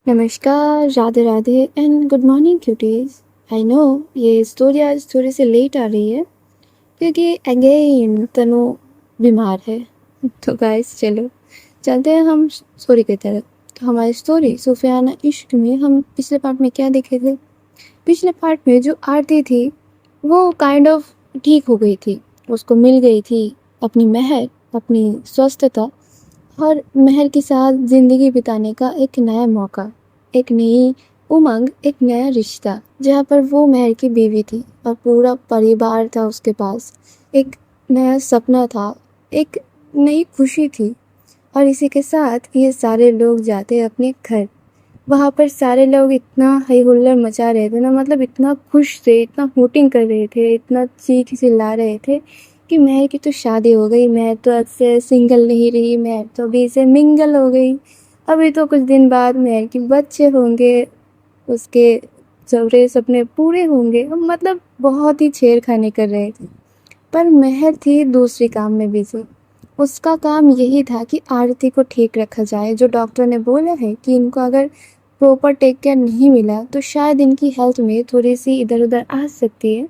नमस्कार, Radhe Radhe and good morning cuties. I know ये story आज थोड़ी सी लेट आ रही है क्योंकि अगेन तनु बीमार है। तो गाइस चलो चलते हैं हम स्टोरी की तरफ। तो हमारी स्टोरी सूफियाना इश्क में हम पिछले पार्ट में क्या देखे थे? पिछले पार्ट में जो आरती थी वो काइंड ऑफ ठीक हो गई थी। उसको मिल गई थी अपनी महर, अपनी स्वस्थता और महर के साथ ज़िंदगी बिताने का एक नया मौका, एक नई उमंग, एक नया रिश्ता, जहाँ पर वो महर की बीवी थी और पूरा परिवार था उसके पास। एक नया सपना था, एक नई खुशी थी। और इसी के साथ ये सारे लोग जाते अपने घर। वहाँ पर सारे लोग इतना हई हुल्लड़ मचा रहे थे ना, मतलब इतना खुश थे, इतना हूटिंग कर रहे थे, इतना चीख चिल्ला रहे थे कि महर की तो शादी हो गई, महर तो अब से सिंगल नहीं रही, महर तो अभी से मिंगल हो गई। अभी तो कुछ दिन बाद महर के बच्चे होंगे, उसके सवरे सपने पूरे होंगे। मतलब बहुत ही छेड़खानी कर रहे थे। पर महर थी दूसरे काम में बिजी। उसका काम यही था कि आरती को ठीक रखा जाए। जो डॉक्टर ने बोला है कि इनको अगर प्रॉपर टेक केयर नहीं मिला तो शायद इनकी हेल्थ में थोड़ी सी इधर उधर आ सकती है,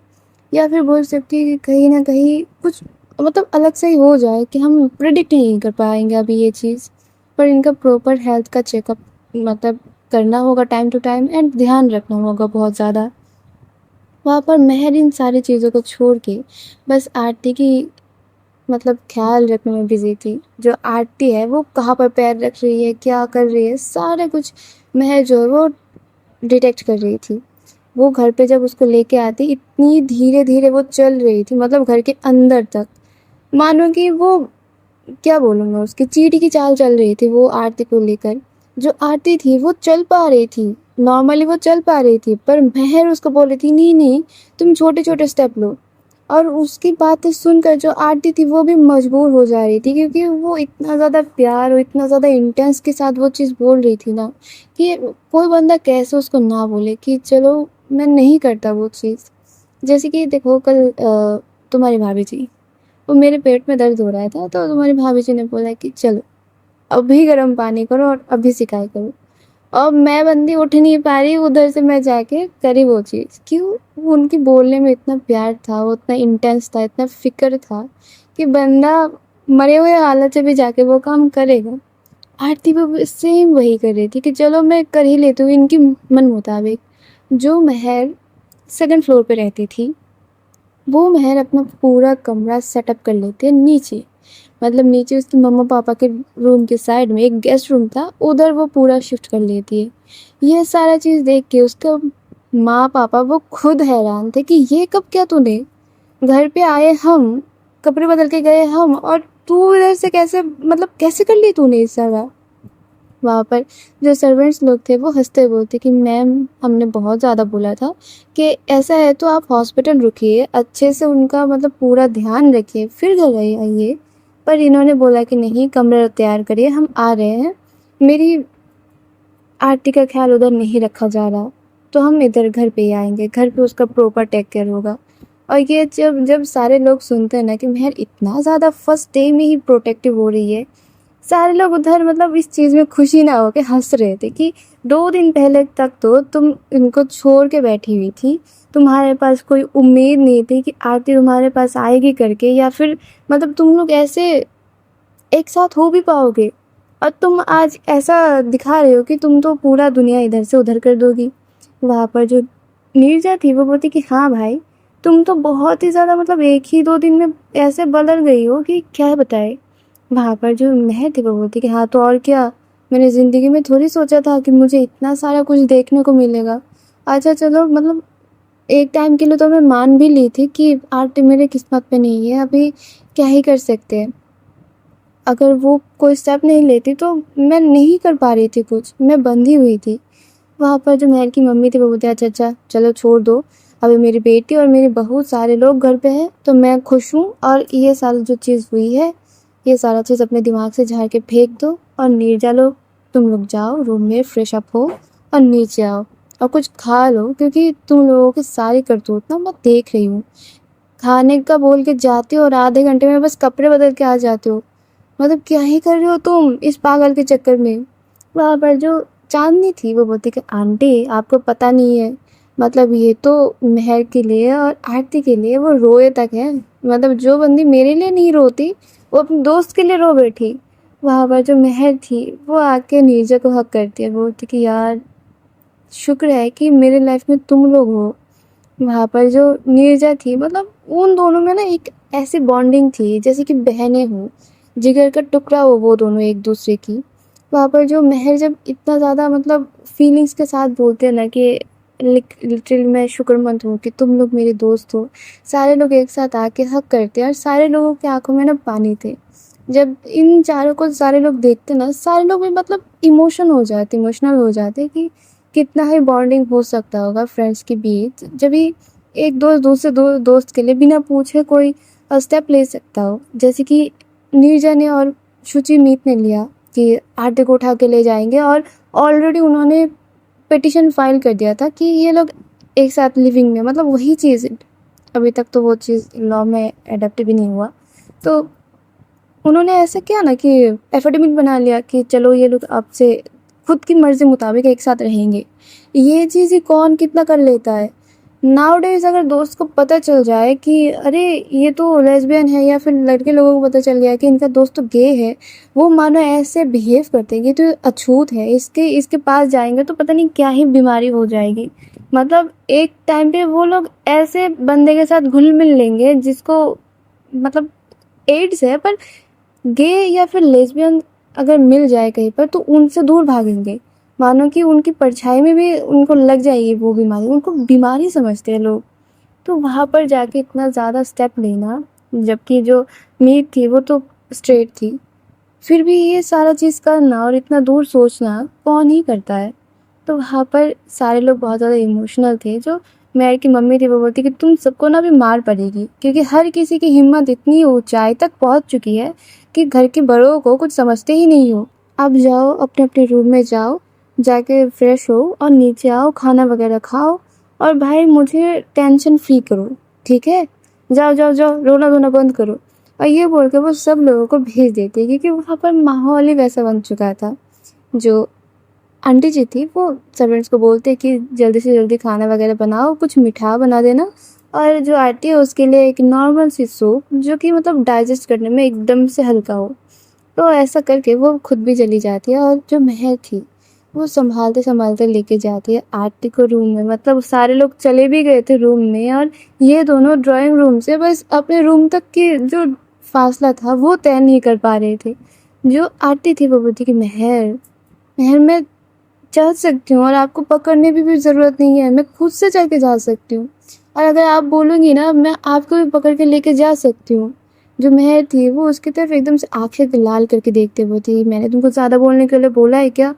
या फिर बोल सकती है कि कहीं ना कहीं कुछ मतलब अलग से ही हो जाए कि हम प्रिडिक्ट नहीं कर पाएंगे अभी ये चीज़। पर इनका प्रॉपर हेल्थ का चेकअप मतलब करना होगा टाइम टू टाइम एंड ध्यान रखना होगा बहुत ज़्यादा। वहाँ पर महर इन सारी चीज़ों को छोड़ के बस आरती की मतलब ख्याल रखने में बिजी थी। जो आरती है वो कहाँ पर पैर रख रही है, क्या कर रही है, सारे कुछ महर जो है वो डिटेक्ट कर रही थी। वो घर पे जब उसको लेके आती इतनी धीरे धीरे वो चल रही थी, मतलब घर के अंदर तक, मानो कि वो क्या बोलूँ मैं, उसकी चींटी की चाल चल रही थी वो आरती को लेकर। जो आरती थी वो चल पा रही थी, नॉर्मली वो चल पा रही थी, पर महर उसको बोल रही थी नहीं नहीं तुम छोटे छोटे स्टेप लो। और उसकी बातें सुनकर जो आरती थी वो भी मजबूर हो जा रही थी, क्योंकि वो इतना ज़्यादा प्यार और इतना ज़्यादा इंटेंस के साथ वो चीज़ बोल रही थी ना कि कोई बंदा कैसे उसको ना बोले कि चलो मैं नहीं करता वो चीज़। जैसे कि देखो कल तुम्हारी भाभी जी, वो मेरे पेट में दर्द हो रहा था तो तुम्हारी भाभी जी ने बोला कि चलो अभी गर्म पानी करो और अभी सिकाई करो। अब मैं बंदी उठ नहीं पा रही, उधर से मैं जाके करी वो चीज़। क्यों? वो उनकी बोलने में इतना प्यार था, वो इतना इंटेंस था, इतना फ़िक्र था कि बंदा मरे हुए हालत से भी जाके वो काम करेगा। आरती भी सेम वही कर रही थी कि चलो मैं कर ही लेती हूँ इनकी मन मुताबिक। जो महर सेकंड फ्लोर पे रहती थी वो महर अपना पूरा कमरा सेटअप कर लेती है नीचे। मतलब नीचे उसकी मम्मा पापा के रूम के साइड में एक गेस्ट रूम था, उधर वो पूरा शिफ्ट कर लेती है। यह सारा चीज़ देख के उसका माँ पापा वो खुद हैरान थे कि ये कब किया तूने? घर पे आए हम, कपड़े बदल के गए हम, और तू इधर से कैसे, मतलब कैसे कर ली तूने ये सारा? वहाँ पर जो सर्वेंट्स लोग थे वो हंसते बोलते कि मैम हमने बहुत ज़्यादा बोला था कि ऐसा है तो आप हॉस्पिटल रुकिए, अच्छे से उनका मतलब पूरा ध्यान रखिए फिर घर आइए। पर इन्होंने बोला कि नहीं, कमरा तैयार करिए, हम आ रहे हैं, मेरी आरती का ख्याल उधर नहीं रखा जा रहा, तो हम इधर घर पे ही आएंगे, घर पे उसका प्रॉपर टेक केयर होगा। और ये जब जब सारे लोग सुनते हैं ना कि महर इतना ज़्यादा फर्स्ट डे में ही प्रोटेक्टिव हो रही है, सारे लोग उधर मतलब इस चीज़ में खुशी ना होके हंस रहे थे कि 2 दिन पहले तक तो तुम इनको छोड़ के बैठी हुई थी, तुम्हारे पास कोई उम्मीद नहीं थी कि आरती तुम्हारे पास आएगी करके, या फिर मतलब तुम लोग ऐसे एक साथ हो भी पाओगे। और तुम आज ऐसा दिखा रहे हो कि तुम तो पूरा दुनिया इधर से उधर कर दोगी। वहाँ पर जो नीरजा थी वो बोलती कि हाँ भाई, तुम तो बहुत ही ज़्यादा मतलब 1 ही 2 दिन में ऐसे बदल गई हो कि क्या बताए। वहाँ पर जो महर थी वो बोलती कि हाँ तो और क्या, मैंने ज़िंदगी में थोड़ी सोचा था कि मुझे इतना सारा कुछ देखने को मिलेगा। अच्छा चलो, मतलब एक टाइम के लिए तो मैं मान भी ली थी कि आरती मेरे किस्मत पे नहीं है, अभी क्या ही कर सकते हैं। अगर वो कोई स्टेप नहीं लेती तो मैं नहीं कर पा रही थी कुछ, मैं बंधी हुई थी। वहाँ पर जो महर की मम्मी थी वो बोलती अच्छा अच्छा चलो छोड़ दो, अभी मेरी बेटी और मेरी बहू सारे लोग घर पे हैं तो मैं खुश हूँ, और ये सारी जो चीज़ हुई है ये सारा चीज़ अपने दिमाग से झाड़ के फेंक दो। और नीरजा लोग, तुम लोग जाओ रूम में फ्रेश अप हो और नीचे आओ और कुछ खा लो, क्योंकि तुम लोगों की सारी करतूत ना मैं देख रही हूँ। खाने का बोल के जाते हो और आधे घंटे में बस कपड़े बदल के आ जाते हो। मतलब क्या ही कर रहे हो तुम इस पागल के चक्कर में? वहाँ पर जो चांदनी थी। वो बोलती कि आंटी आपको पता नहीं है, मतलब ये तो मेहर के लिए और आरती के लिए वो रोए तक है। मतलब जो बंदी मेरे लिए नहीं रोती वो अपने दोस्त के लिए रो बैठी। वहाँ पर जो मेहर थी वो आके नीरजा को हक करती है, बोलती कि यार शुक्र है कि मेरे लाइफ में तुम लोग हो। वहाँ पर जो नीरजा थी, मतलब उन दोनों में ना एक ऐसी बॉन्डिंग थी जैसे कि बहनें हों, जिगर का टुकड़ा हो वो दोनों एक दूसरे की। वहाँ पर जो मेहर जब इतना ज़्यादा मतलब फीलिंग्स के साथ बोलते हैं ना कि लिटरली मैं शुक्रमंद हूँ कि तुम लोग मेरे दोस्त हो, सारे लोग एक साथ आके हक करते हैं और सारे लोगों की आंखों में ना पानी थे। जब इन चारों को सारे लोग देखते ना, सारे लोग भी मतलब इमोशनल हो जाते कि कितना ही बॉन्डिंग हो सकता होगा फ्रेंड्स के बीच, जब भी एक दोस्त दूसरे दोस्त के लिए बिना पूछे कोई स्टेप ले सकता हो, जैसे कि नीरजा ने और शुचि मीत ने लिया कि आरती को उठा के ले जाएंगे। और ऑलरेडी उन्होंने पिटिशन फाइल कर दिया था कि ये लोग एक साथ लिविंग में, मतलब वही चीज़ अभी तक तो वो चीज़ लॉ में एडप्ट भी नहीं हुआ। तो उन्होंने ऐसा किया ना कि एफिडेविट बना लिया कि चलो ये लोग आपसे खुद की मर्जी मुताबिक एक साथ रहेंगे। ये चीज़ ही कौन कितना कर लेता है। नाउ डेज अगर दोस्त को पता चल जाए कि अरे ये तो लेस्बियन है, या फिर लड़के लोगों को पता चल गया कि इनका दोस्त तो गे है, वो मानो ऐसे बिहेव करते हैं कि तो अछूत है, इसके पास जाएंगे तो पता नहीं क्या ही बीमारी हो जाएगी। मतलब एक टाइम पे वो लोग ऐसे बंदे के साथ घुल मिल लेंगे जिसको मतलब एड्स है, पर गे या फिर लेस्बियन अगर मिल जाए कहीं पर तो उनसे दूर भागेंगे, मानो कि उनकी परछाई में भी उनको लग जाएगी वो बीमारी, उनको बीमारी समझते हैं लोग। तो वहाँ पर जाके इतना ज़्यादा स्टेप लेना, जबकि जो मीत थी वो तो स्ट्रेट थी, फिर भी ये सारा चीज़ करना और इतना दूर सोचना कौन ही करता है। तो वहाँ पर सारे लोग बहुत ज़्यादा इमोशनल थे। जो मेहर की मम्मी थी वो बोलती कि तुम सबको ना भी मार पड़ेगी, क्योंकि हर किसी की हिम्मत इतनी ऊंचाई तक पहुँच चुकी है कि घर के बड़ों को कुछ समझते ही नहीं हो। अब जाओ अपने अपने रूम में जाओ, जाके फ्रेश हो और नीचे आओ, खाना वगैरह खाओ और भाई मुझे टेंशन फ्री करो, ठीक है? जाओ जाओ जाओ, रोना धोना बंद करो। और ये बोल के वो सब लोगों को भेज देती है, क्योंकि वहाँ पर माहौल ही वैसा बन चुका था। जो आंटी जी थी वो सर्वेंट्स को बोलते कि जल्दी से जल्दी खाना वगैरह बनाओ, कुछ मीठा बना देना, और जो आती है उसके लिए एक नॉर्मल सी सूप जो कि मतलब डाइजेस्ट करने में एकदम से हल्का हो। तो ऐसा करके वो खुद भी चली जाती है और जो मेहर थी वो संभालते संभालते लेके जाती है आरती को रूम में। मतलब सारे लोग चले भी गए थे रूम में और ये दोनों ड्राइंग रूम से बस अपने रूम तक की जो फासला था वो तय नहीं कर पा रहे थे। जो आरती थी वो बोलती कि मेहर मेहर मैं चल सकती हूँ और आपको पकड़ने की भी ज़रूरत नहीं है, मैं खुद से चल के जा सकती हूँ, और अगर आप बोलोगी ना मैं आपको भी पकड़ के लेके जा सकती हूँ। जो मेहर थी वो उसकी तरफ एकदम से आंखें लाल करके देखते हुए थी, मैंने तुमको ज़्यादा बोलने के लिए बोला है क्या?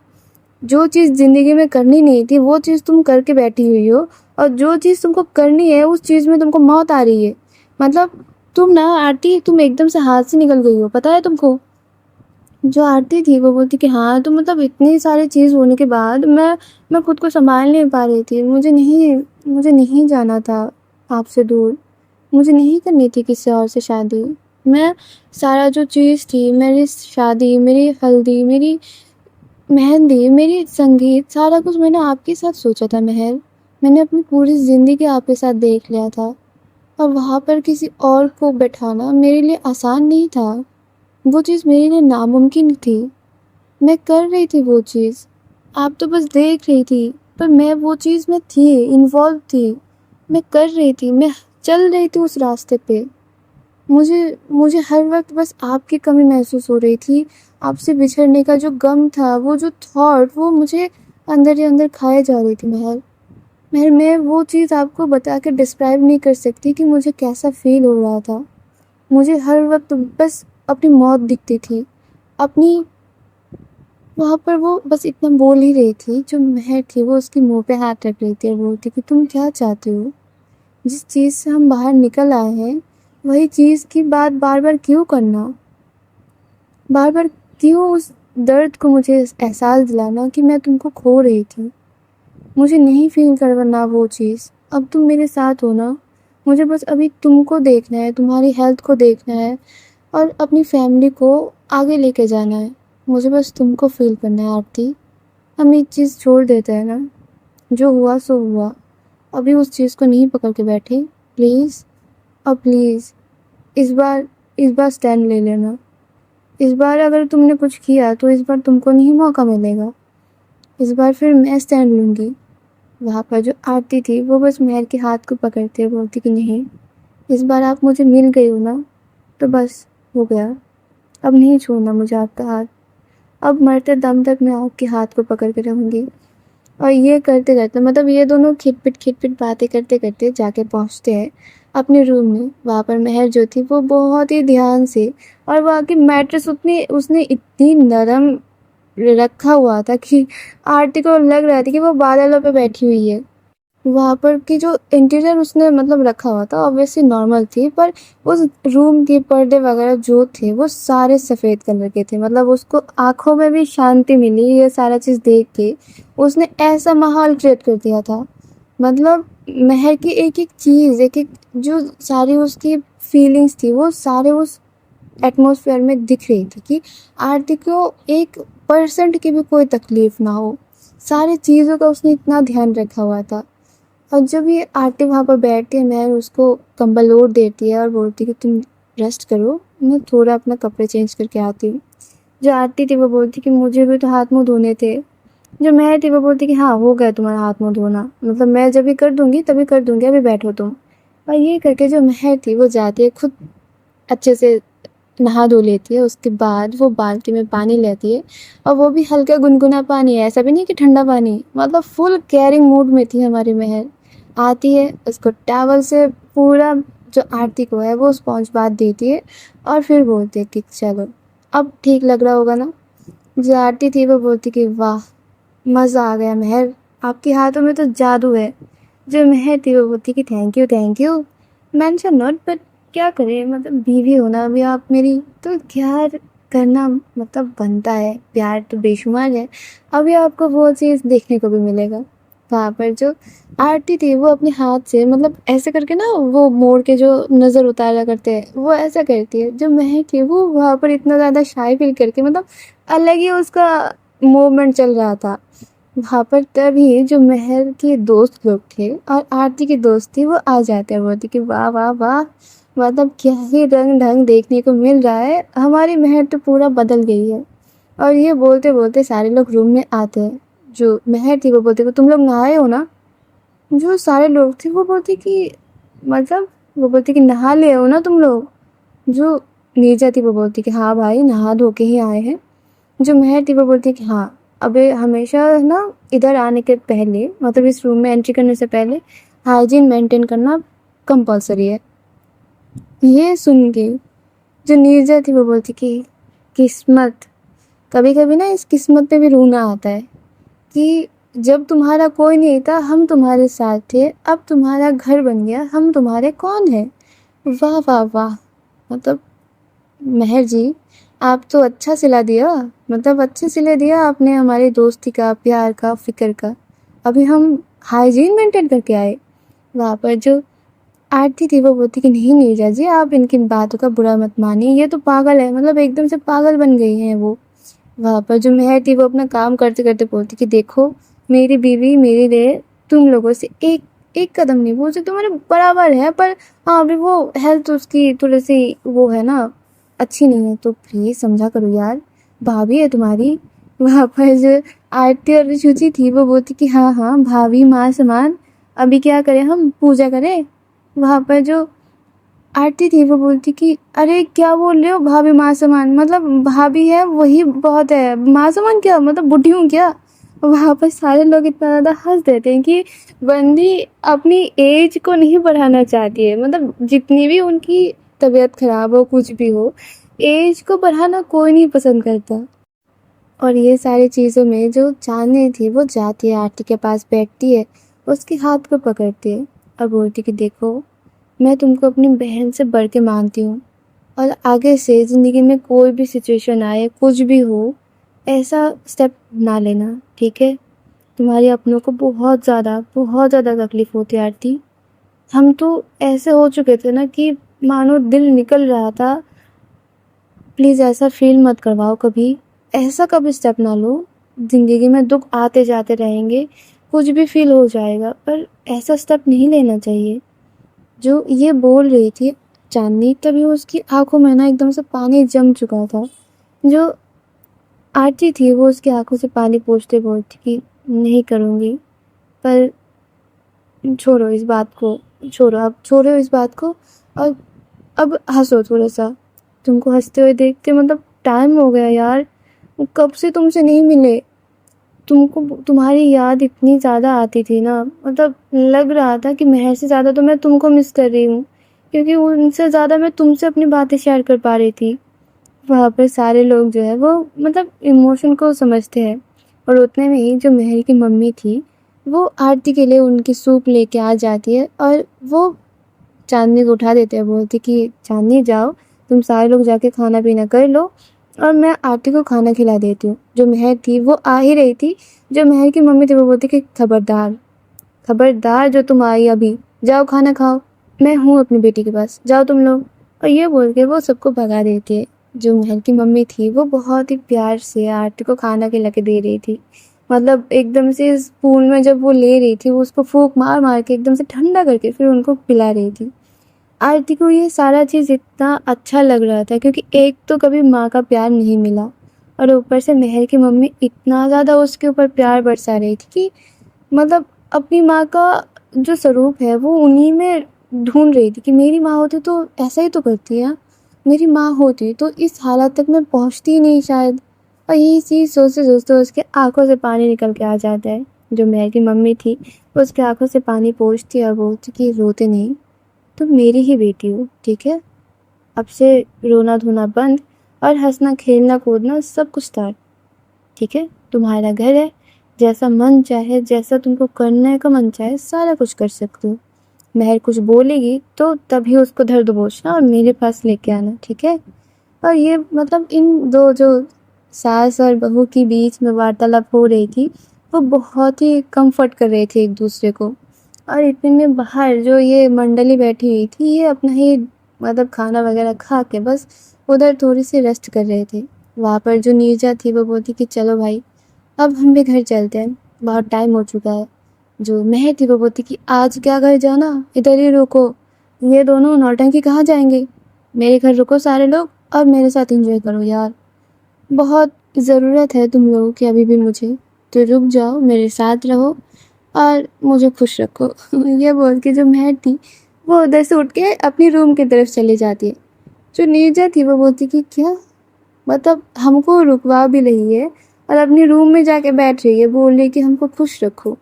जो चीज़ ज़िंदगी में करनी नहीं थी वो चीज़ तुम करके बैठी हुई हो, और जो चीज़ तुमको करनी है उस चीज़ में तुमको मौत आ रही है। मतलब तुम ना आरती, तुम एकदम से हाथ से निकल गई हो, पता है तुमको? जो आरती थी वो बोलती कि हाँ, तो मतलब इतनी सारी चीज़ होने के बाद मैं खुद को सँभाल नहीं पा रही थी। मुझे नहीं जाना था आपसे दूर। मुझे नहीं करनी थी किसी और से शादी। मैं सारा जो चीज़ थी, मेरी शादी, मेरी हल्दी, मेरी मेहंदी, मेरी संगीत, सारा कुछ मैंने आपके साथ सोचा था मेहर। मैंने अपनी पूरी ज़िंदगी आपके साथ देख लिया था, और वहाँ पर किसी और को बैठाना मेरे लिए आसान नहीं था। वो चीज़ मेरे लिए नामुमकिन थी। मैं कर रही थी वो चीज़, आप तो बस देख रही थी, पर मैं वो चीज़ में थी, इन्वॉल्व थी। मैं कर रही थी, मैं चल रही थी उस रास्ते पे। मुझे मुझे हर वक़्त बस आपकी कमी महसूस हो रही थी। आपसे बिछड़ने का जो गम था, वो जो थॉट, वो मुझे अंदर ही अंदर खाए जा रही थी मेहर। मेहर, मैं वो चीज़ आपको बता के डिस्क्राइब नहीं कर सकती कि मुझे कैसा फ़ील हो रहा था। मुझे हर वक़्त बस अपनी मौत दिखती थी। अपनी वहाँ पर वो बस इतना बोल ही रही थी, जो मेहर थी वो उसके मुँह पे हाथ रख रही थी और बोलती कि तुम क्या चाहते हो? जिस चीज़ से हम बाहर निकल आए हैं, वही चीज़ की बात बार-बार क्यों करना? बार-बार क्यों उस दर्द को मुझे एहसास दिलाना कि मैं तुमको खो रही थी? मुझे नहीं फ़ील करना वो चीज़। अब तुम मेरे साथ हो ना? मुझे बस अभी तुमको देखना है, तुम्हारी हेल्थ को देखना है और अपनी फैमिली को आगे लेके जाना है। मुझे बस तुमको फ़ील करना है आरती। हम एक चीज़ छोड़ देते हैं ना, जो हुआ सो हुआ, अभी उस चीज़ को नहीं पकड़ के बैठे। प्लीज़ और प्लीज़ इस बार स्टैंड ले लेना। इस बार अगर तुमने कुछ किया तो इस बार तुमको नहीं मौका मिलेगा, इस बार फिर मैं स्टैंड लूँगी। वहाँ पर जो आरती थी वो बस महर के हाथ को पकड़ते हुए बोलती कि नहीं, इस बार आप मुझे मिल गई हो ना, तो बस हो गया, अब नहीं छोड़ना मुझे आपका हाथ, अब मरते दम तक मैं आपके हाथ को पकड़ के रहूँगी। और ये करते करते मतलब ये दोनों खिटपिट बातें करते करते जाके पहुँचते हैं अपने रूम में। वहाँ पर महर जो थी वो बहुत ही ध्यान से, और वहाँ की मैट्रेस उतनी उसने इतनी नरम रखा हुआ था कि आरती को लग रहा था कि वो बादलों पे बैठी हुई है। वहाँ पर की जो इंटीरियर उसने मतलब रखा हुआ था ऑब्वियसली नॉर्मल थी, पर उस रूम के पर्दे वगैरह जो थे वो सारे सफ़ेद कलर के थे। मतलब उसको आंखों में भी शांति मिली ये सारा चीज़ देख के। उसने ऐसा माहौल क्रिएट कर दिया था, मतलब महर की एक एक चीज़, एक एक जो सारी उसकी फीलिंग्स थी वो सारे उस एटमॉस्फेयर में दिख रही थी कि आरती को 1% की भी कोई तकलीफ़ ना हो। सारी चीज़ों का उसने इतना ध्यान रखा हुआ था। और जब ये आरती वहाँ पर बैठती है, महर उसको कंबल ओढ़ देती है और बोलती है कि तुम रेस्ट करो, मैं थोड़ा अपना कपड़े चेंज करके आती हूँ। जो आरती थी वो बोलती कि मुझे भी तो हाथ मुँह धोने थे। जो महर थी वो बोलती कि हाँ हो गया तुम्हारा हाथ मुँह धोना, मतलब मैं जब भी कर दूँगी तभी कर दूँगी, अभी बैठो तुम। और ये करके जो महर थी वो जाती है खुद अच्छे से नहा धो लेती है। उसके बाद वो बाल्टी में पानी लेती है, और वो भी हल्का गुनगुना पानी है, ऐसा भी नहीं कि ठंडा पानी। मतलब फुल केयरिंग मूड में थी हमारी महर। आती है, उसको टॉवल से पूरा जो आरती को है वो स्पॉन्ज बाथ देती है, और फिर बोलती है कि चलो अब ठीक लग रहा होगा ना। जो आरती थी वो बोलती कि वाह मज़ा आ गया महर, आपके हाथों में तो जादू है। जो महर थी वो बोलती कि thank you mention not, but क्या करें, मतलब बीवी हो ना अभी आप मेरी, तो प्यार करना मतलब बनता है, प्यार तो बेशुमार है। अभी आपको वो चीज़ देखने को भी मिलेगा। वहाँ पर जो आरती थी वो अपने हाथ से मतलब ऐसे करके ना वो मोड़ के जो नज़र उतारा करते हैं वो ऐसा करती है। जो महक थी वो वहाँ पर इतना ज़्यादा शाय फील करके मतलब अलग ही उसका मूवमेंट चल रहा था वहाँ पर। तभी जो महर के दोस्त लोग थे और आरती की दोस्त थी वो आ जाते हैं, बोलती कि वाह वाह वाह, मतलब क्या ही रंग ढंग देखने को मिल रहा है, हमारी महर तो पूरा बदल गई है। और ये बोलते बोलते सारे लोग रूम में आते हैं। जो महर थी वो बोलती कि तुम लोग नहाए हो ना। जो सारे लोग थे वो बोलते कि मतलब वो बोलते कि नहा ले हो ना तुम लोग। जो नीरजा थी वो बोलती कि हाँ भाई नहा धो के ही आए हैं। जो महर थी वो बोलती कि हाँ, अबे हमेशा ना इधर आने के पहले मतलब इस रूम में एंट्री करने से पहले हाइजीन मेंटेन करना कंपलसरी है। ये सुन के जो नीरजा थी वो बोलती कि किस्मत, कभी कभी ना इस किस्मत पे भी रोना आता है कि जब तुम्हारा कोई नहीं था हम तुम्हारे साथ थे, अब तुम्हारा घर बन गया, हम तुम्हारे कौन है। वाह वाह वाह, मतलब महर जी आप तो अच्छा सिला दिया, मतलब अच्छे सिले दिया आपने हमारी दोस्ती का, प्यार का, फिक्र का। अभी हम हाइजीन मेंटेन करके आए। वहाँ पर जो आरती थी वो बोलती कि नहीं नीरजा जी आप इनकी बातों का बुरा मत मानिए, ये तो पागल है, मतलब एकदम से पागल बन गई हैं वो। वहाँ पर जो महर थी वो अपना काम करते करते बोलती कि देखो मेरी बीवी मेरे लिए तुम लोगों से एक एक कदम नहीं बोल सकते, तुम्हारे बराबर है, पर हाँ अभी वो हेल्थ उसकी थोड़ी सी वो है ना अच्छी नहीं है, तो प्लीज़ समझा करो यार, भाभी है तुम्हारी। वहाँ पर जो आरती और शुचि थी वो बोलती कि हाँ हाँ भाभी माँ समान, अभी क्या करें हम पूजा करें। वहाँ पर जो आरती थी वो बोलती कि अरे क्या बोल रहे हो भाभी माँ समान, मतलब भाभी है वही बहुत है, माँ समान क्या मतलब बुढ़ी हूँ क्या। वहाँ पर सारे लोग इतना ज़्यादा हंस देते हैं कि बंदी अपनी एज को नहीं बढ़ाना चाहती है, मतलब जितनी भी उनकी तबीयत खराब हो कुछ भी हो, एज को बढ़ाना कोई नहीं पसंद करता। और ये सारी चीज़ों में जो चांदनी थी वो जाती है आरती के पास बैठती है, उसके हाथ को पकड़ती है और बोलती कि देखो मैं तुमको अपनी बहन से बढ़ के मानती हूँ, और आगे से ज़िंदगी में कोई भी सिचुएशन आए कुछ भी हो ऐसा स्टेप ना लेना, ठीक है। तुम्हारे अपनों को बहुत ज़्यादा तकलीफ़ होती है आरती। हम तो ऐसे हो चुके थे ना कि मानो दिल निकल रहा था। प्लीज़ ऐसा फील मत करवाओ कभी, ऐसा कभी स्टेप ना लो। ज़िंदगी में दुख आते जाते रहेंगे, कुछ भी फील हो जाएगा, पर ऐसा स्टेप नहीं लेना चाहिए। जो ये बोल रही थी चांदनी, तभी उसकी आंखों में ना एकदम से पानी जम चुका था। जो आरती थी वो उसकी आंखों से पानी पोंछते बोलती कि नहीं करूँगी, पर छोड़ो इस बात को, छोड़ो, अब छोड़ो इस बात को और अब हंसो थोड़ा सा। तुमको हंसते हुए देखते मतलब टाइम हो गया यार, कब से तुमसे नहीं मिले। तुमको तुम्हारी याद इतनी ज़्यादा आती थी ना, मतलब लग रहा था कि महर से ज़्यादा तो मैं तुमको मिस कर रही हूँ, क्योंकि उनसे ज़्यादा मैं तुमसे अपनी बातें शेयर कर पा रही थी। वहाँ पर सारे लोग जो है वो मतलब इमोशन को समझते हैं, और उतने में ही जो महर की मम्मी थी वो आरती के लिए उनकी सूप लेके आ जाती है, और वो चांदनी को उठा देते हैं, बोलती कि चांदनी जाओ, तुम सारे लोग जाके खाना पीना कर लो और मैं आरती को खाना खिला देती हूँ। जो महर थी वो आ ही रही थी, जो महर की मम्मी थी वो बोलती कि खबरदार, खबरदार, जो तुम आई अभी, जाओ खाना खाओ, मैं हूँ अपनी बेटी के पास, जाओ तुम लोग। और ये बोल के वो सबको भगा देती है। जो महल की मम्मी थी वो बहुत ही प्यार से आरती को खाना खिला के दे रही थी, मतलब एकदम से स्पून में जब वो ले रही थी वो उसको फूंक मार मार के एकदम से ठंडा करके फिर उनको पिला रही थी। आरती को ये सारा चीज़ इतना अच्छा लग रहा था, क्योंकि एक तो कभी माँ का प्यार नहीं मिला, और ऊपर से महर की मम्मी इतना ज़्यादा उसके ऊपर प्यार बरसा रही थी कि मतलब अपनी माँ का जो स्वरूप है वो उन्हीं में ढूंढ रही थी कि मेरी माँ होती तो ऐसा ही तो करती है, मेरी माँ होती तो इस हालत तक मैं पहुँचती ही नहीं शायद। और यही चीज़ सोचते सोचते उसके आंखों से पानी निकल के आ जाता है। जो महर की मम्मी थी वो उसके आंखों से पानी पोंछती है और बोलती कि रोते नहीं, तुम मेरी ही बेटी हो, ठीक है, अब से रोना धोना बंद और हंसना खेलना कूदना सब कुछ स्टार्ट, ठीक है, तुम्हारा घर है, जैसा मन चाहे, जैसा तुमको करने का मन चाहे सारा कुछ कर सकते हो। महर कुछ बोलेगी तो तभी उसको धर दबोचना और मेरे पास लेके आना, ठीक है। और ये मतलब इन दो जो सास और बहू के बीच में वार्तालाप हो रही थी वो बहुत ही कंफर्ट कर रहे थे एक दूसरे को। और इतने में बाहर जो ये मंडली बैठी हुई थी ये अपना ही मतलब खाना वगैरह खा के बस उधर थोड़ी सी रेस्ट कर रहे थे। वहाँ पर जो नीरजा थी वो बोलती कि चलो भाई अब हम भी घर चलते हैं, बहुत टाइम हो चुका है। जो महर थी वो बोलती कि आज क्या घर जाना, इधर ही रुको, ये दोनों नौटंकी कहाँ जाएंगे, मेरे घर रुको सारे लोग और मेरे साथ एंजॉय करो यार, बहुत ज़रूरत है तुम लोगों की अभी भी मुझे, तो रुक जाओ, मेरे साथ रहो और मुझे खुश रखो। ये बोल के जो महर थी वो उधर से उठ के अपनी रूम की तरफ चली जाती है। जो नीरजा थी वो बोलती कि क्या, मतलब हमको रुकवा भी रही है और अपनी रूम में जाके बैठ रही है, बोल रही कि हमको खुश रखो,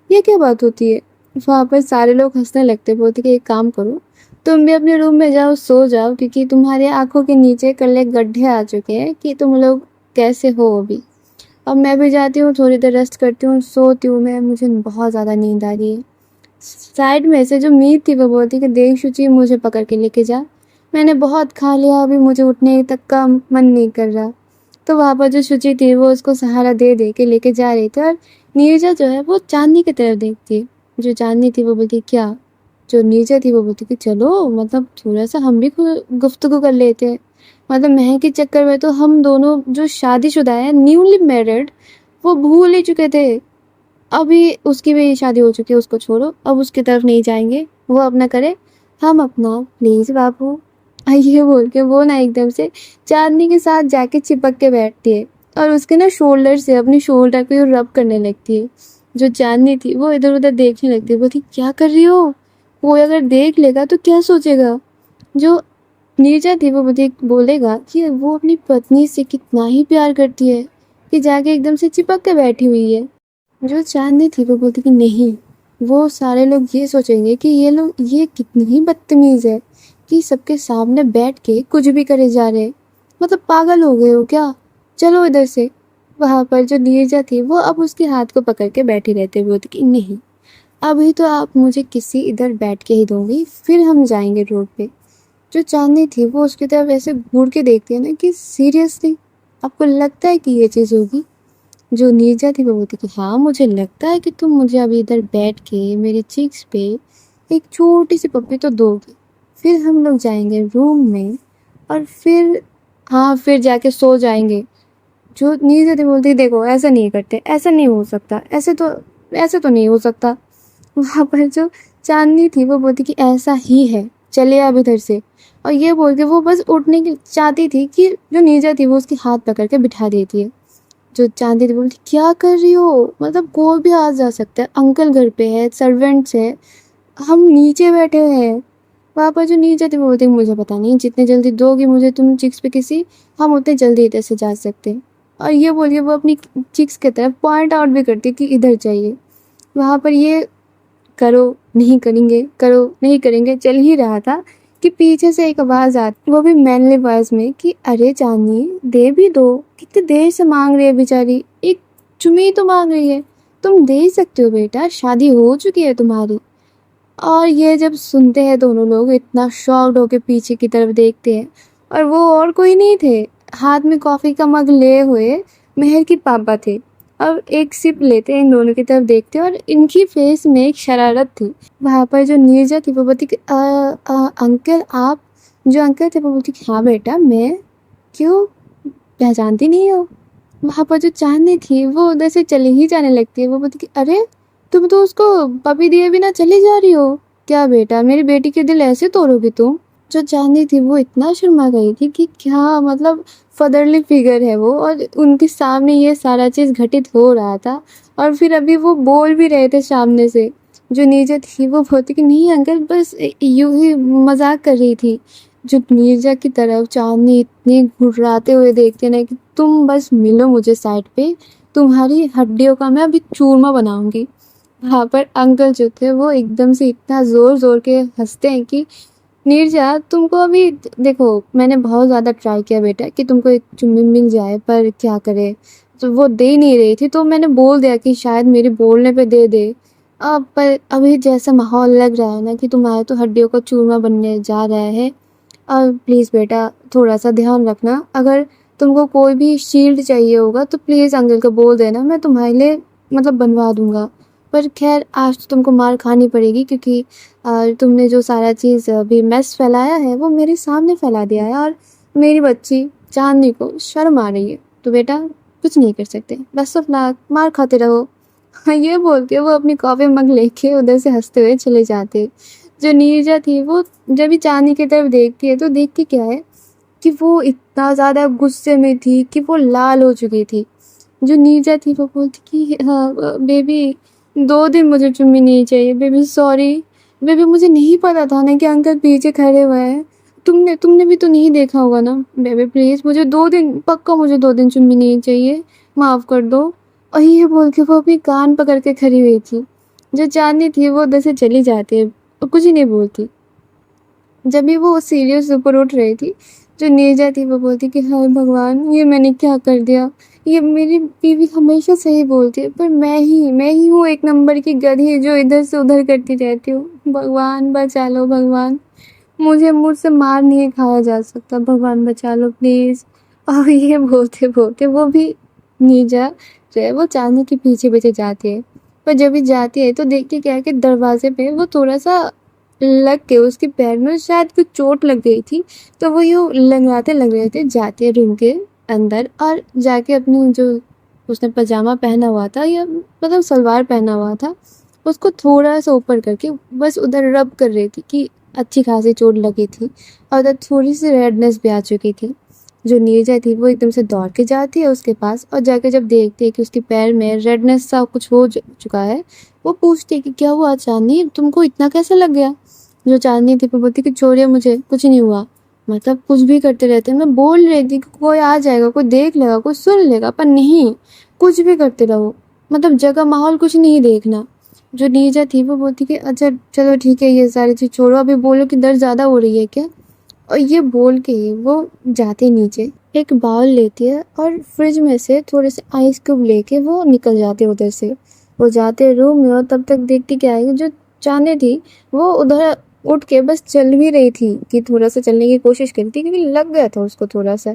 ये क्या बात होती है। वहाँ पर सारे लोग हंसने लगते, बोलते कि एक काम करो, तुम भी अपने रूम में जाओ, सो जाओ, क्योंकि तुम्हारे आंखों के नीचे कल्ले गड्ढे आ चुके हैं कि तुम लोग कैसे हो अभी। अब मैं भी जाती हूँ, थोड़ी देर रेस्ट करती हूँ, सोती हूँ, मैं मुझे बहुत ज़्यादा नींद आ रही है। साइड में से जो मीत थी वो बोलती कि देख शुचि, मुझे पकड़ के लेके जा, मैंने बहुत खा लिया, अभी मुझे उठने तक का मन नहीं कर रहा। तो वहाँ पर जो शुचि थी वो उसको सहारा दे दे के लेके जा रही थी, और नीरजा जो है वो चांदनी की तरफ देखती है। जो चांदनी थी वो बोलती क्या, जो नीरजा थी वो बोलती कि चलो मतलब थोड़ा सा हम भी गुफ्तगू कर लेते हैं, मतलब महक के चक्कर में तो हम दोनों जो शादीशुदा है, न्यूली मैरिड, वो भूल ही चुके थे। अभी उसकी भी शादी हो चुकी है, उसको छोड़ो, अब उसकी तरफ नहीं जाएंगे, वो अपना करे, हम अपना, प्लीज बाबू। ये बोल के वो ना एकदम से चांदनी के साथ जाके चिपक के बैठती है और उसके ना शोल्डर से अपनी शोल्डर को रब करने लगती है। जो चांदनी थी वो इधर उधर देखने लगती है, बोलती क्या कर रही हो, वो अगर देख लेगा तो क्या सोचेगा। जो नीरजा थी वो मुझे बोलेगा कि वो अपनी पत्नी से कितना ही प्यार करती है कि जाके एकदम से चिपक के बैठी हुई है। जो चांदनी थी वो बोलती कि नहीं, वो सारे लोग ये सोचेंगे कि ये लोग ये कितनी ही बदतमीज है कि सबके सामने बैठ के कुछ भी करे जा रहे, मतलब पागल हो गए हो क्या, चलो इधर से। वहाँ पर जो नीरजा थी वो अब उसके हाथ को पकड़ के बैठी रहते, बोलती कि नहीं, अभी तो आप मुझे किसी इधर बैठ के ही दोगी, फिर हम जाएंगे रोड पे। जो चांदनी थी वो उसकी तरफ ऐसे घूर के देखती है ना कि सीरियसली आपको लगता है कि ये चीज़ होगी। जो नीरजा थी वो बोलती कि हाँ, मुझे लगता है कि तुम मुझे अभी इधर बैठ के मेरे चिक्स पे एक छोटी सी पप्पी तो दोगी, फिर हम लोग जाएंगे रूम में और फिर हाँ फिर जाके सो जाएंगे। जो नीरजा थी बोलती देखो ऐसा नहीं करते, ऐसा नहीं हो सकता, ऐसे तो नहीं हो सकता। वहाँ पर जो चांदनी थी वो बोलती कि ऐसा ही है, चले अब इधर से। और ये बोल के वो बस उठने की चाहती थी कि जो नीरजा थी वो उसकी हाथ पकड़ के बिठा देती है। जो चांदी थी बोलती क्या कर रही हो, मतलब कोई भी आ जा सकता है, अंकल घर पे है, सर्वेंट्स है, हम नीचे बैठे हैं। वहाँ पर जो नीचे थी वो बोलती मुझे पता नहीं, जितने जल्दी दोगी मुझे तुम चिक्स पे किसी, हम उतने जल्दी इधर से जा सकते हैं। और ये बोल के वो अपनी चिक्स की तरफ पॉइंट आउट भी करती कि इधर चाहिए। वहाँ पर ये करो नहीं करेंगे, करो नहीं करेंगे चल ही रहा था कि पीछे से एक आवाज़ आती, वो भी मैनली वॉइस में, कि अरे चांदनी दे भी दो, कितनी देर से मांग रही है बेचारी, एक चुम्मी तो मांग रही है, तुम दे सकते हो बेटा, शादी हो चुकी है तुम्हारी। और ये जब सुनते हैं दोनों लोग इतना शॉक्ड होके पीछे की तरफ देखते हैं, और वो और कोई नहीं थे, हाथ में कॉफ़ी का मग लिए हुए मेहर के पापा थे। अब एक सिप लेते इन दोनों की तरफ देखते और इनकी फेस में एक शरारत थी। वहाँ पर जो नीरजा थी वो बोलती कि अंकल आप, जो अंकल थे वो बोलती कि हाँ बेटा मैं, क्यों पहचानती नहीं हो। वहाँ पर जो चांदनी थी वो उधर से चली ही जाने लगती है। वो बोलती कि अरे तुम तो उसको पपी दिए बिना चली जा रही हो, क्या बेटा मेरी बेटी के दिल ऐसे तोड़ोगी तुम। जो चांदनी थी वो इतना शर्मा गई थी कि क्या मतलब फादरली फिगर है वो, और उनके सामने ये सारा चीज़ घटित हो रहा था। और फिर अभी वो बोल भी रहे थे सामने से। जो नीरजा थी वो बोलती कि नहीं अंकल बस यूं ही मजाक कर रही थी। जो नीरजा की तरफ चांदनी इतनी घुर्राते हुए देखते ना कि तुम बस मिलो मुझे साइड पे, तुम्हारी हड्डियों का मैं अभी चूरमा बनाऊंगी। वहाँ पर अंकल जो थे वो एकदम से इतना ज़ोर ज़ोर के हंसते हैं कि नीरजा तुमको अभी, देखो मैंने बहुत ज़्यादा ट्राई किया बेटा कि तुमको एक चुम्मी मिल जाए, पर क्या करे, तो वो दे नहीं रही थी, तो मैंने बोल दिया कि शायद मेरे बोलने पे दे दे। अब पर अभी जैसा माहौल लग रहा है ना कि तुम्हारे तो हड्डियों का चूरमा बनने जा रहा है। और प्लीज़ बेटा थोड़ा सा ध्यान रखना, अगर तुमको कोई भी शील्ड चाहिए होगा तो प्लीज़ अंकल को बोल देना, मैं तुम्हारे लिए मतलब बनवा दूंगा। पर खैर आज तो तुमको मार खानी पड़ेगी, क्योंकि तुमने जो सारा चीज़ अभी मेस फैलाया है वो मेरे सामने फैला दिया है, और मेरी बच्ची चांदनी को शर्म आ रही है, तो बेटा कुछ नहीं कर सकते, बेस्ट ऑफ लक, मार खाते रहो। हाँ, ये बोल के वो अपनी कॉफ़ी मग लेके उधर से हंसते हुए चले जाते। जो नीरजा थी वो जब भी चांदनी की तरफ देखती है तो देखती क्या है कि वो इतना ज़्यादा गुस्से में थी कि वो लाल हो चुकी थी। जो नीरजा थी वो बोलती कि हाँ बेबी 2 दिन मुझे चुम्मी नहीं चाहिए, बेबी सॉरी, बेबी मुझे नहीं पता था ना कि अंकल पीछे खड़े हुए हैं, तुमने तुमने भी तो नहीं देखा होगा ना, बेबी प्लीज़ मुझे 2 दिन, पक्का मुझे 2 दिन चुम्मी नहीं चाहिए, माफ़ कर दो। और ये बोल के वो अपनी कान पकड़ के खड़ी हुई थी। जो चांदनी थी वो उधर से चली जाती है और कुछ ही नहीं बोलती। जब भी वो सीरियस ऊपर उठ रही थी, जो नीरजा थी वो बोलती कि हाय भगवान ये मैंने क्या कर दिया, ये मेरी बीवी हमेशा सही बोलती है पर मैं ही हूँ एक नंबर की गधी जो इधर से उधर करती रहती हूँ, भगवान बचा लो भगवान, मुझसे मार नहीं खाया जा सकता, भगवान बचा लो प्लीज़। और ये बोलते बोलते वो भी नीरजा जो है वो चांदनी के पीछे पीछे जाती है। पर जब भी जाती है तो देखती क्या है कि दरवाजे पे वो थोड़ा सा लग के उसके पैर में शायद कुछ चोट लग गई थी, तो वो यूँ लंगड़ाते लग रहे थे, जाते हैं रूम के अंदर और जाके अपनी जो उसने पजामा पहना हुआ था या मतलब सलवार पहना हुआ था उसको थोड़ा सा ऊपर करके बस उधर रब कर रही थी कि अच्छी खासी चोट लगी थी और उधर थोड़ी सी रेडनेस भी आ चुकी थी। जो नीरजा थी वो एकदम से दौड़ के जाती है उसके पास और जाके जब देखती है कि उसके पैर में रेडनेस सा कुछ हो चुका है, वो पूछती है कि क्या हुआ चांदनी, तुमको इतना कैसा लग गया। जो चांदनी थी वो बोलती कि छोड़िए मुझे कुछ नहीं हुआ, मतलब कुछ भी करते रहते हैं, मैं बोल रही थी कि कोई आ जाएगा, कोई देख लेगा, कोई सुन लेगा, पर नहीं, कुछ भी करते रहो, मतलब जगह माहौल कुछ नहीं देखना। जो नीरजा थी वो बोलती कि अच्छा चलो ठीक है ये सारी चीज़ छोड़ो, अभी बोलो कि दर्द ज़्यादा हो रही है क्या। और ये बोल के वो जाते नीचे एक बाउल लेती है और फ्रिज में से थोड़े से आइस क्यूब लेके वो निकल जाते उधर से। वो जाते रूम में और तब तक देखती क्या है जो चांदनी थी वो उधर उठ के बस चल भी रही थी कि थोड़ा सा चलने की कोशिश करी थी क्योंकि लग गया था उसको थोड़ा सा।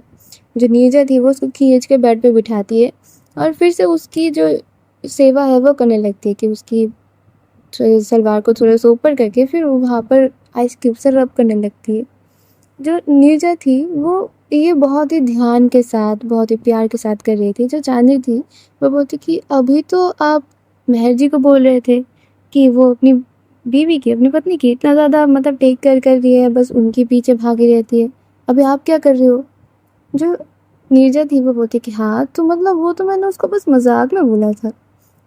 जो नीरजा थी वो उसको खींच के बेड पे बिठाती है और फिर से उसकी जो सेवा है वो करने लगती है कि उसकी सलवार को थोड़ा सा ऊपर करके फिर वहाँ पर आइस क्यूब से रब करने लगती है। जो नीरजा थी वो ये बहुत ही ध्यान के साथ, बहुत ही प्यार के साथ कर रही थी। जो चांदनी थी, वो बोलती कि अभी तो आप मेहर जी को बोल रहे थे कि वो अपनी बीवी की, अपनी पत्नी की इतना ज़्यादा मतलब टेक केयर कर रही है, बस उनके पीछे भागी रहती है। अभी आप क्या कर रहे हो? जो नीरजा थी वो बोलती कि हाँ, तो मतलब वो तो मैंने उसको बस मज़ाक में बोला था।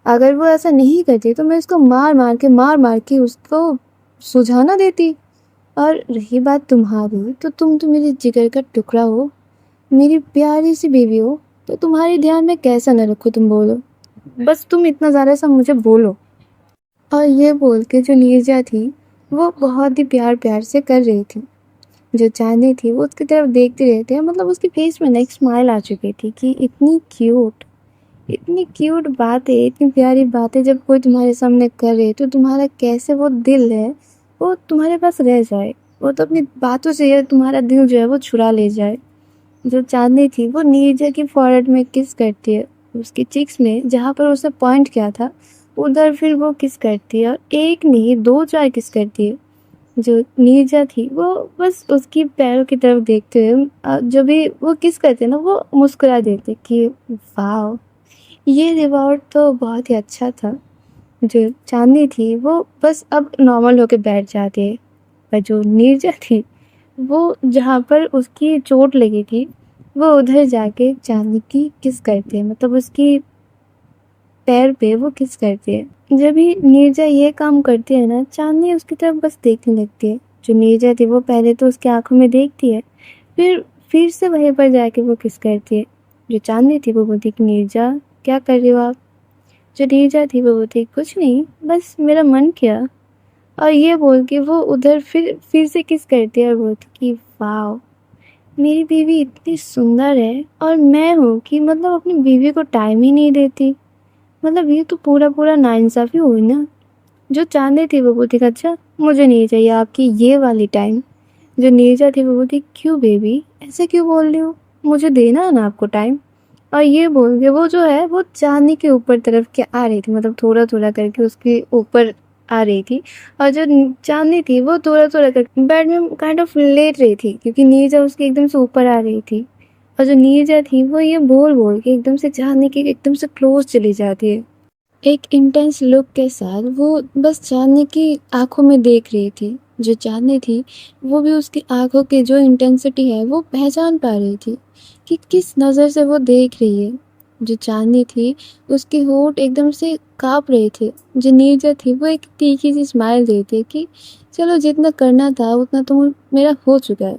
अगर वो ऐसा नहीं करती तो मैं उसको मार-मार के उसको सुझाना देती। और रही बात तुम्हारी, तो तुम तो मेरे जिगर का टुकड़ा हो, मेरी प्यारी सी बेबी हो, तो तुम्हारे ध्यान में कैसा न रखूँ तुम बोलो? बस तुम इतना ज़्यादा सा मुझे बोलो। और ये बोल के जो नीरजा थी, वो बहुत ही प्यार-प्यार से कर रही थी। जो चांदनी थी वो उसकी तरफ देखती रहती है, मतलब उसके फेस में ना एक स्माइल आ चुकी थी कि इतनी क्यूट बातें, इतनी प्यारी बातें जब कोई तुम्हारे सामने करे तो तुम्हारा कैसे वो दिल है वो तुम्हारे पास रह जाए। वो तो अपनी बातों से ये तुम्हारा दिल जो है वो चुरा ले जाए। जो चांदनी थी वो नीरजा की फॉरहेड में किस करती है, उसकी चिक्स में जहाँ पर उसने पॉइंट किया था उधर फिर वो किस करती है, और एक नहीं दो चार किस करती है। जो नीरजा थी वो बस उसकी पैरों की तरफ देखते हुए जब भी वो किस करते ना वो मुस्कुरा देते कि वाह, ये रिवॉर्ड तो बहुत ही अच्छा था। जो चांदनी थी वो बस अब नॉर्मल होके बैठ जाती है, पर जो नीरजा थी वो जहाँ पर उसकी चोट लगी थी वो उधर जाके चांदनी की किस करती है, मतलब उसकी पैर पे वो किस करती है। जब भी नीरजा ये काम करती है ना, चांदनी उसकी तरफ बस देखने लगती है। जो नीरजा थी वो पहले तो उसकी आंखों में देखती है, फिर से वहीं पर जाके वो किस करती है। जो चांदनी थी वो बोलती कि नीरजा, क्या कर रही हो आप? जो नीरजा थी वो बोलती कुछ नहीं, बस मेरा मन किया। और ये बोल के वो उधर फिर से किस करती है और बोलती कि वाह, मेरी बीवी इतनी सुंदर है और मैं हूँ कि मतलब अपनी बीवी को टाइम ही नहीं देती। मतलब ये तो पूरा नाइंसाफ़ी हुई ना। जो चांदनी थी वो बोलती अच्छा, मुझे नहीं चाहिए आपकी ये वाली टाइम। जो नीरजा थी वो बोलती क्यों बेबी, ऐसे क्यों बोल रही हो? मुझे देना है ना आपको टाइम। और ये बोल के वो जो है वो चांदनी के ऊपर तरफ के आ रही थी, मतलब थोड़ा-थोड़ा करके उसके ऊपर आ रही थी। और जो चांदनी थी वो थोड़ा-थोड़ा करके बेड में काइंड ऑफ लेट रही थी, क्योंकि नीरजा उसके एकदम से ऊपर आ रही थी। और जो नीरजा थी वो ये बोल-बोल के एकदम से चांदनी के एकदम से क्लोज़ चली जाती है। एक इंटेंस लुक के साथ वो बस चांदनी की आंखों में देख रही थी। जो चांदनी थी वो भी उसकी आंखों की जो इंटेंसिटी है वो पहचान पा रही थी कि किस नज़र से वो देख रही है। जो चांदनी थी उसके होंठ एकदम से काँप रहे थे। जो नीरजा थी वो एक तीखी सी स्माइल देती कि चलो, जितना करना था उतना तो मेरा हो चुका है।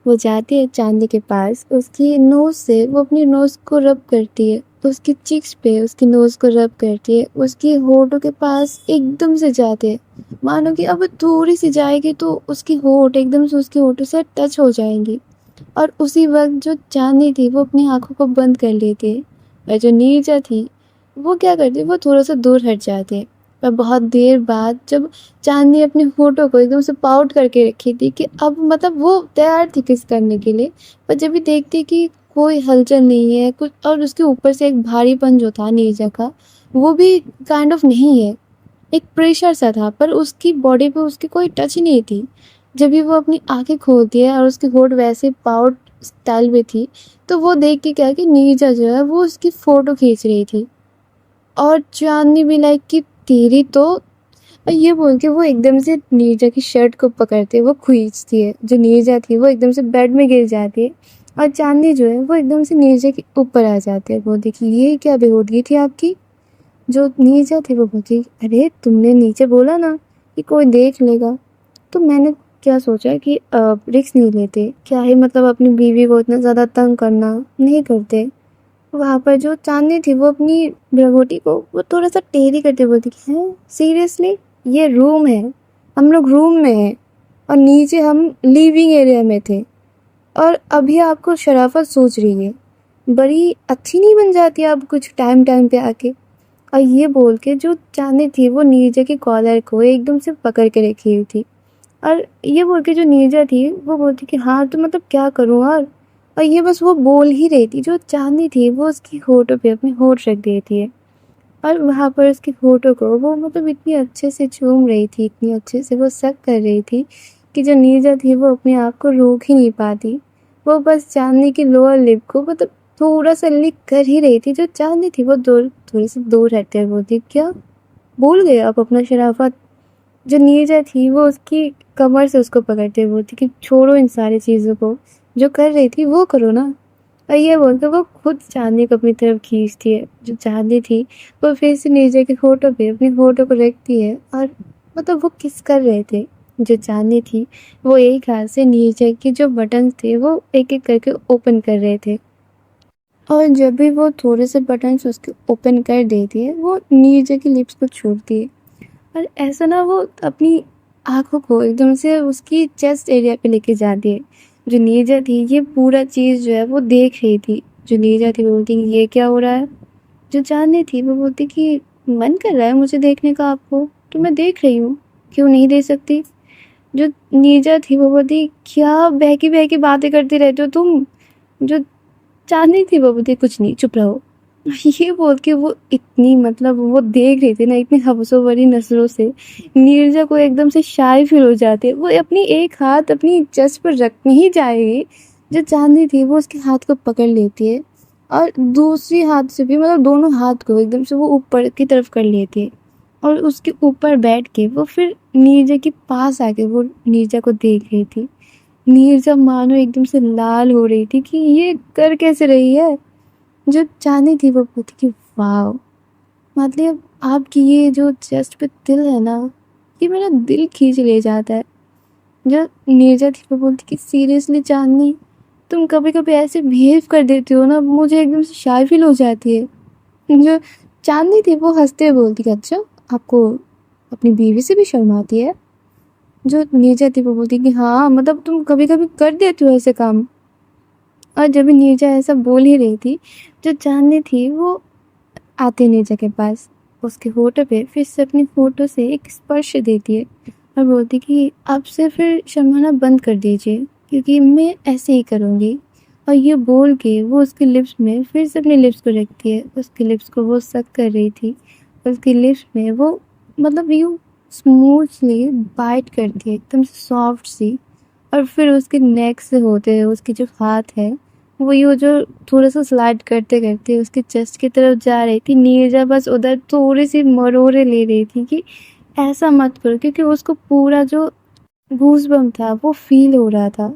वो जाती है चांदनी के पास, उसकी नोज़ से वो अपनी नोज़ को रब करती है, उसकी चिक्स पे उसकी नोज़ को रब करती है, उसके होठों के पास एकदम से जाते हैं। मानो कि अब थोड़ी सी जाएगी तो उसकी होठ एकदम से उसके होठों से टच हो जाएंगी। और उसी वक्त जो चांदनी थी वो अपनी आंखों को बंद कर लेती है, और जो नीरजा थी वो क्या करती है, वो थोड़ा सा दूर हट जाती है। पर बहुत देर बाद जब चांदनी अपने होठों को एकदम से पाउट करके रखी थी कि अब मतलब वो तैयार थी किस करने के लिए, पर जब भी देखती कि कोई हलचल नहीं है कुछ, और उसके ऊपर से एक भारीपन जो था नीरजा का वो भी काइंड ऑफ नहीं है, एक प्रेशर सा था, पर उसकी बॉडी पे उसकी कोई टच ही नहीं थी। जब भी वो अपनी आंखें खोलती है और उसकी होठ वैसे पाउट स्टाइल में थी, तो वो देख के क्या कि नीरजा जो है वो उसकी फ़ोटो खींच रही थी। और चांदनी भी लाइक कि तेरी तो, और ये बोल के वो एकदम से नीरजा की शर्ट को पकड़ते वो खींचती है। जो नीरजा थी वो एकदम से बेड में गिर जाती है, और चांदनी जो है वो एकदम से नीरजा के ऊपर आ जाती है। वो देखी ये क्या बेहूदगी थी आपकी? जो नीरजा थी वो बोलती अरे तुमने नीचे बोला ना कि कोई देख लेगा, तो मैंने क्या सोचा कि रिस्क नहीं लेते, क्या ही मतलब अपनी बीवी को इतना ज़्यादा तंग करना नहीं करते। वहाँ पर जो चांदनी थी वो अपनी भ्रगोटी को वो थोड़ा सा टेढ़ी करते बोलती है सीरियसली, ये रूम है, हम लोग रूम में हैं और नीचे हम लिविंग एरिया में थे, और अभी आपको शराफत सोच रही है, बड़ी अच्छी नहीं बन जाती आप कुछ टाइम टाइम पे आके। और ये बोल के जो चांदनी थी वो नीरजा के कॉलर को एकदम से पकड़ के रखी हुई थी, और ये बोल के जो नीरजा थी वो बोलती कि हाँ तो मतलब क्या करूँ और ये बस वो बोल ही रही थी। जो चांदनी थी वो उसकी होठों पे अपनी होठ रख देती है, और वहाँ पर उसकी होठों को वो मतलब इतनी अच्छे से चूम रही थी, इतनी अच्छे से वो सक कर रही थी कि जो नीरजा थी वो अपने आप को रोक ही नहीं पाती। वो बस चांदनी की लोअर लिप को मतलब थोड़ा सा लिक कर ही रही थी। जो चांदनी थी वो थोड़ी सी दूर रहते हुए बोलती, क्या भूल गए आप अपना शराफत? जो नीरजा थी वो उसकी कमर से उसको पकड़ते हुए बोलती कि छोड़ो इन सारी चीज़ों को, जो कर रही थी वो करो ना। और ये बोलकर वो खुद चांदनी को अपनी तरफ खींचती है। जो चांदनी थी वो फिर से नीरजा के होठों पे अपनी होठों को रखती है और मतलब वो किस कर रहे थे। जो चांदनी थी वो एक हाथ से नीरजा के जो बटन थे वो एक एक करके ओपन कर रहे थे, और जब भी वो थोड़े से बटन्स उसके ओपन कर देती है वो नीरजा की लिप्स को छूती है। और ऐसा ना वो अपनी आँखों को एकदम से उसकी चेस्ट एरिया पे लेके जाती है। जो नीरजा थी ये पूरा चीज़ जो है वो देख रही थी। जो नीरजा थी वो बोलती कि ये क्या हो रहा है? जो चाँदनी थी वो बोलती कि मन कर रहा है मुझे देखने का आपको, तो मैं देख रही हूँ, क्यों नहीं दे सकती? जो नीरजा थी वो बोलती, क्या बहकी-बहकी बातें करती रहते हो तुम? जो चाँदनी थी वो बोलती, कुछ नहीं, चुप रहो। ये बोल के वो इतनी मतलब वो देख रही थी ना इतनी हवसों भरी नज़रों से, नीरजा को एकदम से शाय फ़ील हो जाती है। वो अपनी एक हाथ अपनी चेस्ट पर रखने ही जाएगी, जो चाँदनी थी वो उसके हाथ को पकड़ लेती है और दूसरी हाथ से भी मतलब दोनों हाथ को एकदम से वो ऊपर की तरफ कर लेती है और उसके ऊपर बैठ के वो फिर नीरजा के पास आके वो नीरजा को देख रही थी। नीरजा मानो एकदम से लाल हो रही थी कि ये कर कैसे रही है। जो चांदनी थी वो बोलती कि वाह, मतलब आपकी ये जो चेस्ट पे तिल है ना, ये मेरा दिल खींच ले जाता है। जो नीरजा थी वो बोलती कि सीरियसली चांदनी, तुम कभी कभी ऐसे बिहेव कर देती हो ना, मुझे एकदम से शाय फील हो जाती है। जो चांदनी थी वो हंसते हुए बोलती कि अच्छा, आपको अपनी बीवी से भी शर्म आती है? जो नीरजा थी वो बोलती कि हाँ, मतलब तुम कभी कभी कर देती हो ऐसे काम। और जब भी नीरजा ऐसा बोल ही रही थी, जो चांदनी थी वो आती नीरजा के पास, उसके होठों पे फिर से अपनी होठों से एक स्पर्श देती है और बोलती कि अब से फिर शर्माना बंद कर दीजिए, क्योंकि मैं ऐसे ही करूँगी। और ये बोल के वो उसके लिप्स में फिर से अपने लिप्स को रखती है। उसके लिप्स को वो सक कर रही थी, उसके लिप्स में वो मतलब यूँ स्मूथली बाइट करती है, एकदम सॉफ्ट सी। और फिर उसके नेक से होते हुए उसके जो हाथ है वो यूँ जो थोड़ा सा स्लाइड करते करते उसके चेस्ट की तरफ जा रही थी। नीरजा बस उधर थोड़ी सी मरोड़े ले रही थी कि ऐसा मत करो, क्योंकि उसको पूरा जो गूज़बम्प था वो फील हो रहा था।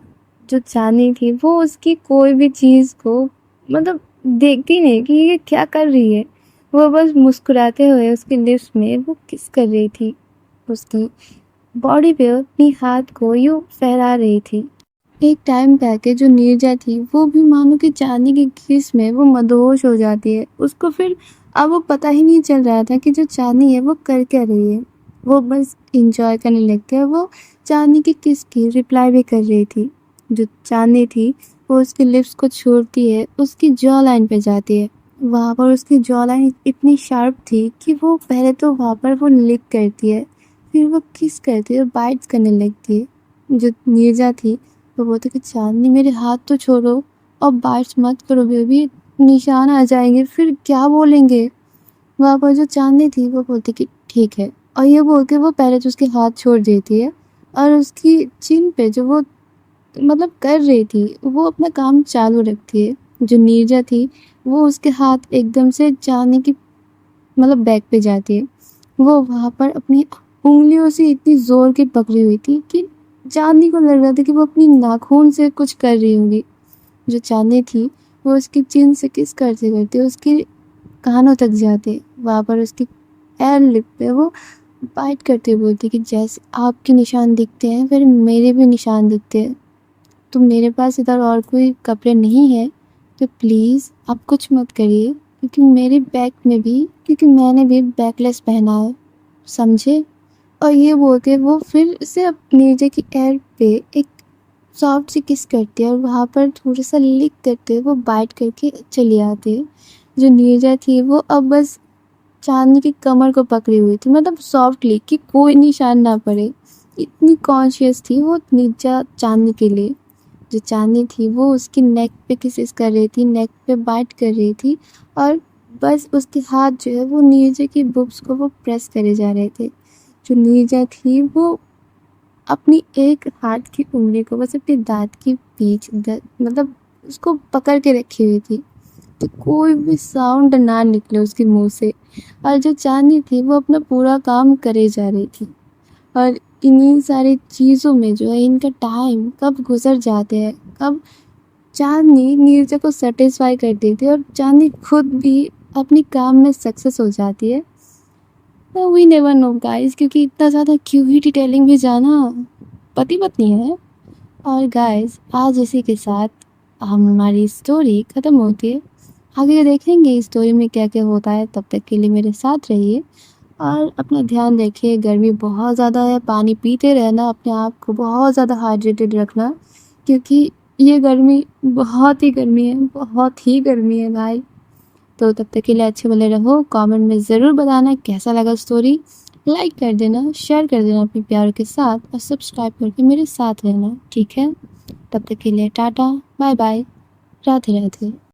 जो चांदनी थी वो उसकी कोई भी चीज़ को मतलब देखती नहीं कि ये क्या कर रही है, वो बस मुस्कुराते हुए उसके लिप्स में वो किस कर रही थी, उसकी बॉडी पे अपनी हाथ को यूँ फहरा रही थी। एक टाइम पे आके जो नीरजा थी वो भी मानो कि चांदनी की किस में वो मदहोश हो जाती है। उसको फिर अब वो पता ही नहीं चल रहा था कि जो चांदनी है वो कर क्या रही है। वो बस इंजॉय करने लगती है। वो चांदनी की किस की रिप्लाई भी कर रही थी। जो चांदनी थी वो उसके लिप्स को छोड़ती है, उसकी जॉ लाइन पे जाती है। वहाँ पर उसकी जॉ लाइन इतनी शार्प थी कि वो पहले तो वहाँ पर वो लिक करती है, फिर वो किस करती है, बाइट्स करने लगती है। जो नीरजा थी वो बोलती कि चांदनी मेरे हाथ तो छोड़ो और बाइट्स मत करो बेबी, निशान आ जाएंगे, फिर क्या बोलेंगे। वहाँ पर जो चांदनी थी वो बोलती कि ठीक है, और ये बोल के वो पहले तो उसके हाथ छोड़ देती है और उसकी चिन पे जो वो मतलब कर रही थी वो अपना काम चालू रखती है। जो नीरजा थी वो उसके हाथ एकदम से चांदनी की मतलब बैक पे जाती है। वो वहाँ पर अपनी उंगलियों से इतनी ज़ोर की पकड़ी हुई थी कि चांदनी को लग रहा था कि वो अपनी नाखून से कुछ कर रही होंगी। जो चांदनी थी वो उसकी चिन से किस करते करते उसके कानों तक जाते। वहाँ पर उसकी एयर लिप पे वो बाइट करते बोलती कि जैसे आपके निशान दिखते हैं फिर मेरे भी निशान दिखते हैं, तो मेरे पास इधर और कोई कपड़े नहीं है, तो प्लीज़ आप कुछ मत करिए, क्योंकि मेरे बैग में भी, क्योंकि मैंने भी बैकलेस पहना है, समझे। और ये बोल के वो फिर से अपनी नीचे की एयर पे एक सॉफ्ट सी किस करती है और वहाँ पर थोड़ा सा लिक करते हुए वो बाइट करके चली आती है। जो नीरजा थी वो अब बस चांदनी की कमर को पकड़ी हुई थी, मतलब सॉफ्टली कि कोई निशान ना पड़े, इतनी कॉन्शियस थी वो नीरजा चांदनी के लिए। जो चांदनी थी वो उसकी नेक पे किसेस कर रही थी, नेक पे बाइट कर रही थी और बस उसके हाथ जो है वो नीरजा की बुक्स को वो प्रेस करे जा रहे थे। जो नीरजा थी वो अपनी एक हाथ की उंगली को बस अपने दाँत के बीच मतलब उसको पकड़ के रखी हुई थी, तो कोई भी साउंड ना निकले उसके मुँह से। और जो चाँदनी थी वो अपना पूरा काम करे जा रही थी। और इन्हीं सारी चीज़ों में जो है इनका टाइम कब गुज़र जाते हैं, कब चाँदनी नीरजा को सैटिस्फाई कर देती है और चाँदनी खुद भी अपने काम में सक्सेस हो जाती है। तो वी नेवर नो गाइस, क्योंकि इतना ज़्यादा क्यों ही डिटेलिंग में जाना, पति पत्नी है। और गाइस आज इसी के साथ हमारी स्टोरी ख़त्म होती है। आगे देखेंगे इस स्टोरी में क्या क्या होता है। तब तक के लिए मेरे साथ रहिए और अपना ध्यान रखिए। गर्मी बहुत ज़्यादा है, पानी पीते रहना, अपने आप को बहुत ज़्यादा हाइड्रेटेड रखना, क्योंकि ये गर्मी बहुत ही गर्मी है, बहुत ही गर्मी है भाई। तो तब तक के लिए अच्छे भले रहो। कमेंट में ज़रूर बताना कैसा लगा स्टोरी, लाइक कर देना, शेयर कर देना अपने प्यार के साथ और सब्सक्राइब करके मेरे साथ रहना, ठीक है। तब तक के लिए tata bye bye, Radhe Radhe.